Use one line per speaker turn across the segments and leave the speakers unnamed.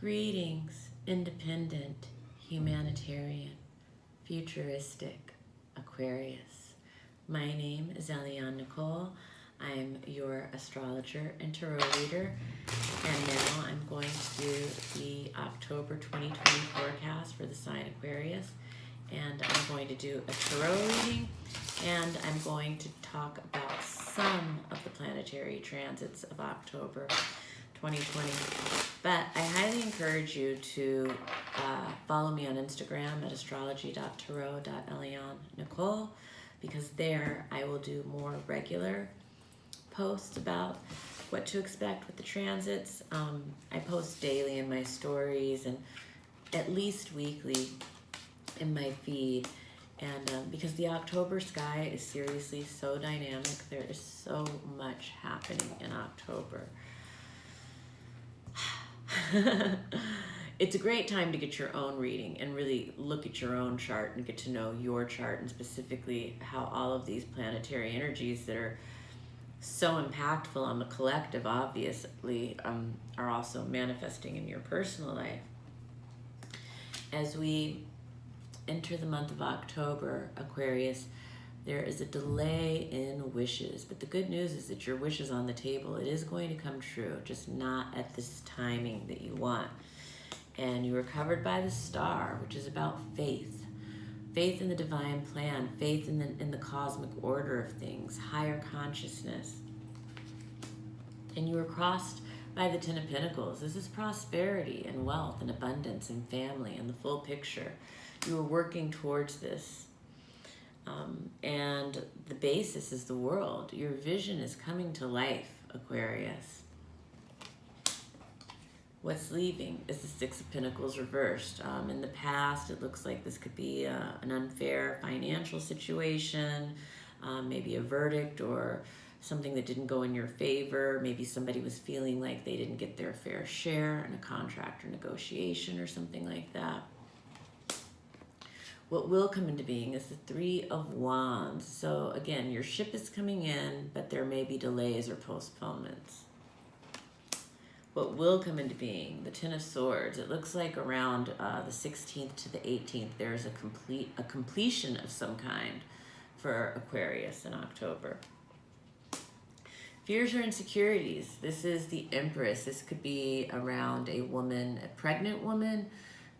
Greetings, independent, humanitarian, futuristic Aquarius. My name is Eliane Nicole. I'm your astrologer and tarot reader. And now I'm going to do the October 2020 forecast for the sign Aquarius. And I'm going to do a tarot reading, and I'm going to talk about some of the planetary transits of October 2020. But I highly encourage you to follow me on Instagram at astrology.tarot.Eliane Nicole, because there I will do more regular posts about what to expect with the transits. I post daily in my stories and at least weekly in my feed. And because the October sky is seriously so dynamic, there is so much happening in October. It's a great time to get your own reading and really look at your own chart and get to know your chart, and specifically how all of these planetary energies that are so impactful on the collective, obviously, are also manifesting in your personal life. As we enter the month of October, Aquarius, there is a delay in wishes, but the good news is that your wish is on the table. It is going to come true, just not at this timing that you want. And you were covered by the star, which is about faith. Faith in the divine plan, faith in the cosmic order of things, higher consciousness. And you were crossed by the Ten of Pentacles. This is prosperity and wealth and abundance and family and the full picture. You were working towards this. And the basis is the world. Your vision is coming to life, Aquarius. What's leaving is the Six of Pentacles reversed. In the past, it looks like this could be an unfair financial situation, maybe a verdict or something that didn't go in your favor. Maybe somebody was feeling like they didn't get their fair share in a contract or negotiation or something like that. What will come into being is the Three of Wands. So again, your ship is coming in, but there may be delays or postponements. What will come into being, the Ten of Swords. It looks like around the 16th to the 18th, there's a completion of some kind for Aquarius in October. Fears or insecurities. This is the Empress. This could be around a woman, a pregnant woman.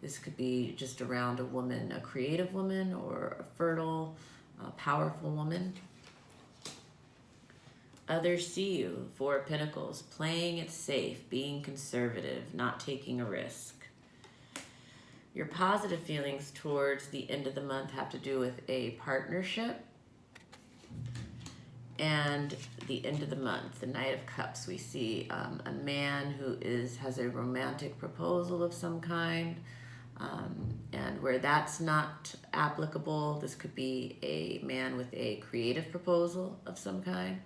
This could be just around a woman, a creative woman, or a fertile, powerful woman. Others see you, Four of Pentacles, playing it safe, being conservative, not taking a risk. Your positive feelings towards the end of the month have to do with a partnership. And the end of the month, the Knight of Cups, we see a man who has a romantic proposal of some kind. And where that's not applicable, this could be a man with a creative proposal of some kind.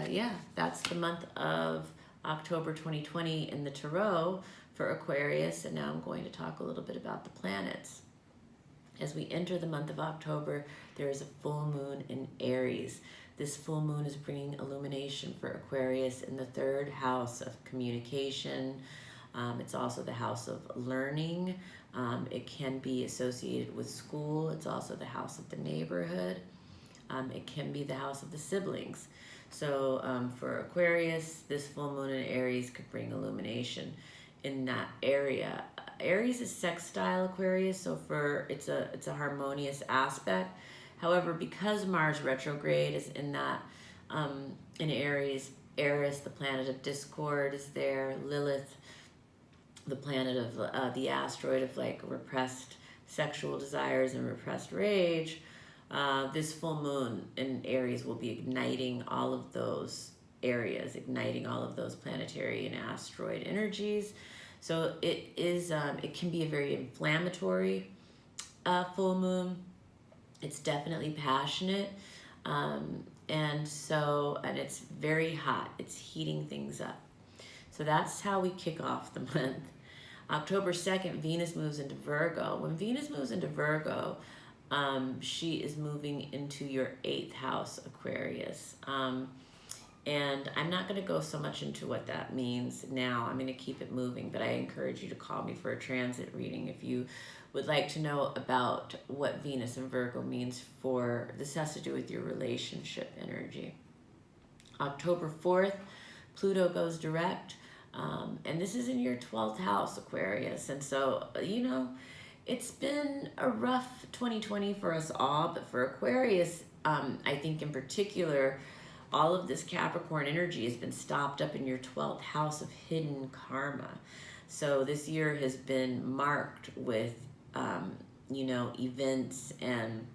Yeah, that's the month of October 2020 in the tarot for Aquarius. And now I'm going to talk a little bit about the planets. As we enter the month of October, there is a full moon in Aries. This full moon is bringing illumination for Aquarius in the third house of communication. It's also the house of learning. It can be associated with school. It's also the house of the neighborhood. It can be the house of the siblings. So for Aquarius, this full moon in Aries could bring illumination in that area. Aries is sextile Aquarius, so it's a harmonious aspect. However, because Mars retrograde is in that in Aries, Eris, the planet of discord, is there. Lilith, the planet of the asteroid of like repressed sexual desires and repressed rage. This full moon in Aries will be igniting all of those areas, igniting all of those planetary and asteroid energies. So it can be a very inflammatory full moon. It's definitely passionate. And it's very hot. It's heating things up. So that's how we kick off the month. October 2nd, Venus moves into Virgo. When Venus moves into Virgo, she is moving into your 8th house, Aquarius. And I'm not going to go so much into what that means now. I'm going to keep it moving, but I encourage you to call me for a transit reading if you would like to know about what Venus and Virgo means for, this has to do with your relationship energy. October 4th, Pluto goes direct, and this is in your 12th house, Aquarius. And so, you know, it's been a rough 2020 for us all, but for Aquarius, I think in particular, all of this Capricorn energy has been stopped up in your 12th house of hidden karma. So this year has been marked with, you know, events and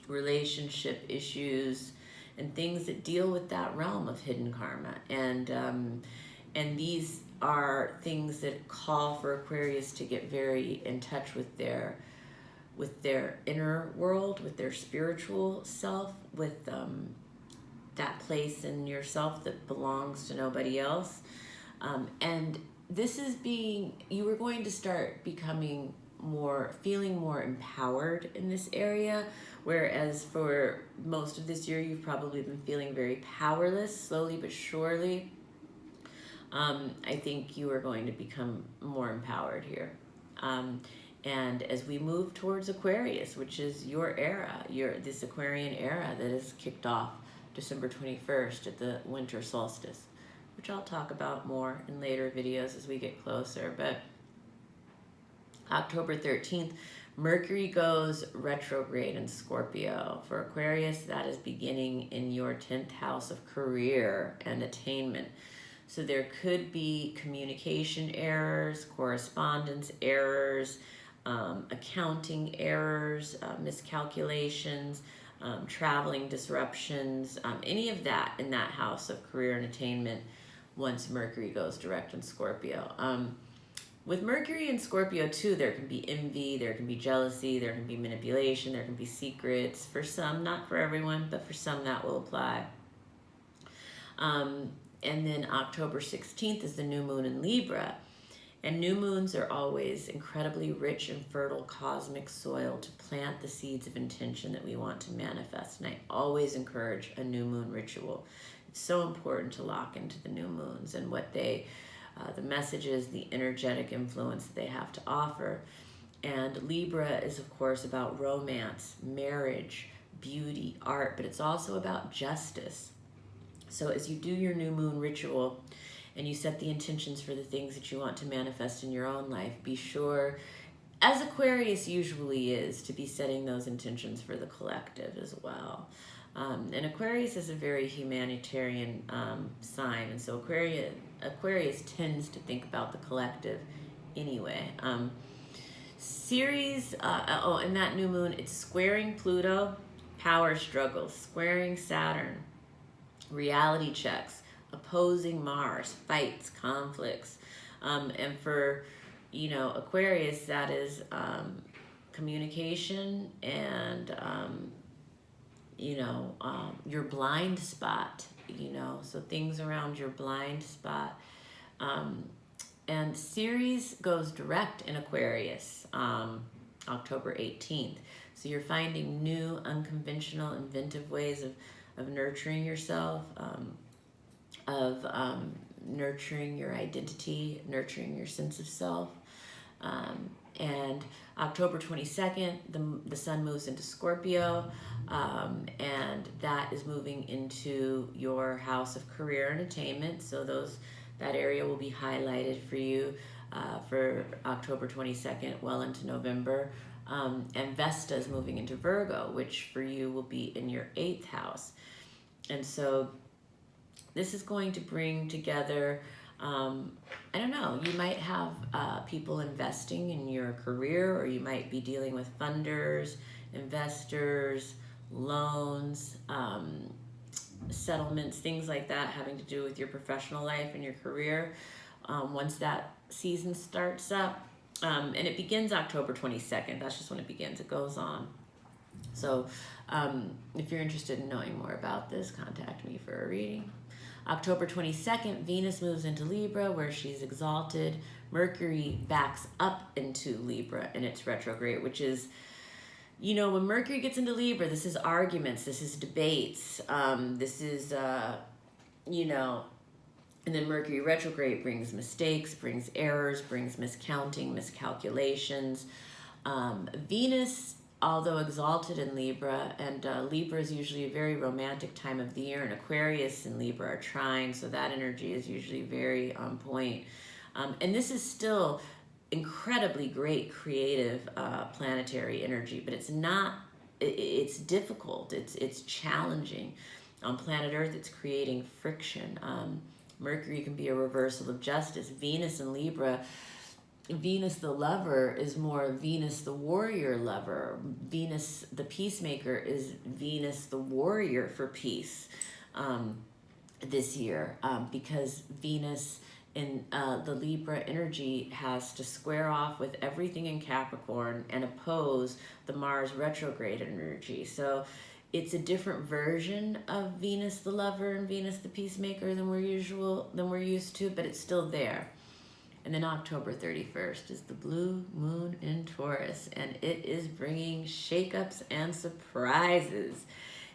relationship issues and things that deal with that realm of hidden karma. And these are things that call for Aquarius to get very in touch with their inner world, with their spiritual self, with that place in yourself that belongs to nobody else. And this is you are going to start becoming feeling more empowered in this area, whereas for most of this year, you've probably been feeling very powerless. Slowly but surely, I think you are going to become more empowered here. And as we move towards Aquarius, which is your era, this Aquarian era that is kicked off December 21st at the winter solstice, which I'll talk about more in later videos as we get closer. But October 13th, Mercury goes retrograde in Scorpio. For Aquarius, that is beginning in your 10th house of career and attainment. So there could be communication errors, correspondence errors, accounting errors, miscalculations, traveling disruptions, any of that in that house of career and attainment once Mercury goes direct in Scorpio. With Mercury in Scorpio too, there can be envy, there can be jealousy, there can be manipulation, there can be secrets. For some, not for everyone, but for some that will apply. And then October 16th is the new moon in Libra. And new moons are always incredibly rich and fertile cosmic soil to plant the seeds of intention that we want to manifest. And I always encourage a new moon ritual. It's so important to lock into the new moons and what the messages, the energetic influence that they have to offer. And Libra is, of course, about romance, marriage, beauty, art, but it's also about justice. So as you do your new moon ritual and you set the intentions for the things that you want to manifest in your own life, be sure, as Aquarius usually is, to be setting those intentions for the collective as well. And Aquarius is a very humanitarian sign, and so Aquarius tends to think about the collective anyway. And that new moon, it's squaring Pluto, power struggles, squaring Saturn, reality checks, opposing Mars, fights, conflicts. And for, Aquarius, that is communication and, your blind spot, so things around your blind spot. And Ceres goes direct in Aquarius, October 18th. So you're finding new, unconventional, inventive ways of nurturing yourself, of nurturing your identity, nurturing your sense of self. And October 22nd, the sun moves into Scorpio, and that is moving into your house of career and attainment. So that area will be highlighted for you for October 22nd, well into November. And Vesta is moving into Virgo, which for you will be in your 8th house. And so this is going to bring together, you might have people investing in your career, or you might be dealing with funders, investors, loans, settlements, things like that having to do with your professional life and your career. Once that season starts up, and it begins October 22nd, that's just when it begins, it goes on. So if you're interested in knowing more about this, contact me for a reading. October 22nd, Venus moves into Libra, where she's exalted. Mercury backs up into Libra in its retrograde, which is, when Mercury gets into Libra, this is arguments, this is debates, this is you know, and then Mercury retrograde brings mistakes, brings errors, brings miscounting, miscalculations. Venus, although exalted in Libra, and Libra is usually a very romantic time of the year, and Aquarius and Libra are trine, so that energy is usually very on point. And this is still incredibly great creative planetary energy, but it's not, it's difficult, it's challenging. On planet Earth, it's creating friction. Mercury can be a reversal of justice. Venus in Libra, Venus the lover is more Venus the warrior lover. Venus the peacemaker is Venus the warrior for peace this year, because Venus in the Libra energy has to square off with everything in Capricorn and oppose the Mars retrograde energy. So it's a different version of Venus the lover and Venus the peacemaker than we're used to, but it's still there. And then October 31st is the blue moon in Taurus, and it is bringing shakeups and surprises.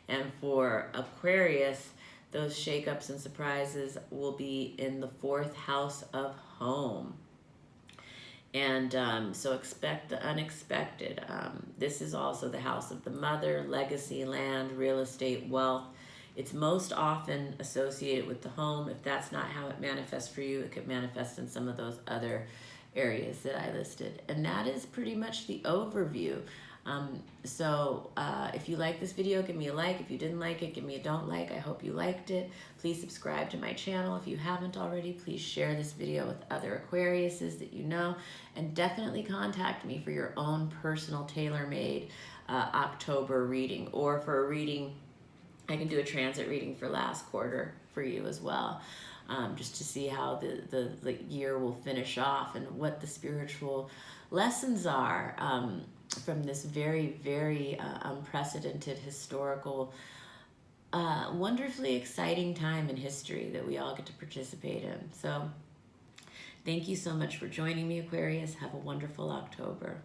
And for Aquarius, those shakeups and surprises will be in the 4th house of home. And so expect the unexpected. This is also the house of the mother, legacy, land, real estate, wealth. It's most often associated with the home. If that's not how it manifests for you, it could manifest in some of those other areas that I listed. And that is pretty much the overview. If you like this video, give me a like. If you didn't like it, give me a don't like. I hope you liked it. Please subscribe to my channel. If you haven't already, please share this video with other Aquariuses that you know. And definitely contact me for your own personal tailor-made October reading. Or for a reading, I can do a transit reading for last quarter for you as well. Just to see how the year will finish off and what the spiritual lessons are from this very, very unprecedented, historical, wonderfully exciting time in history that we all get to participate in. So thank you so much for joining me, Aquarius. Have a wonderful October.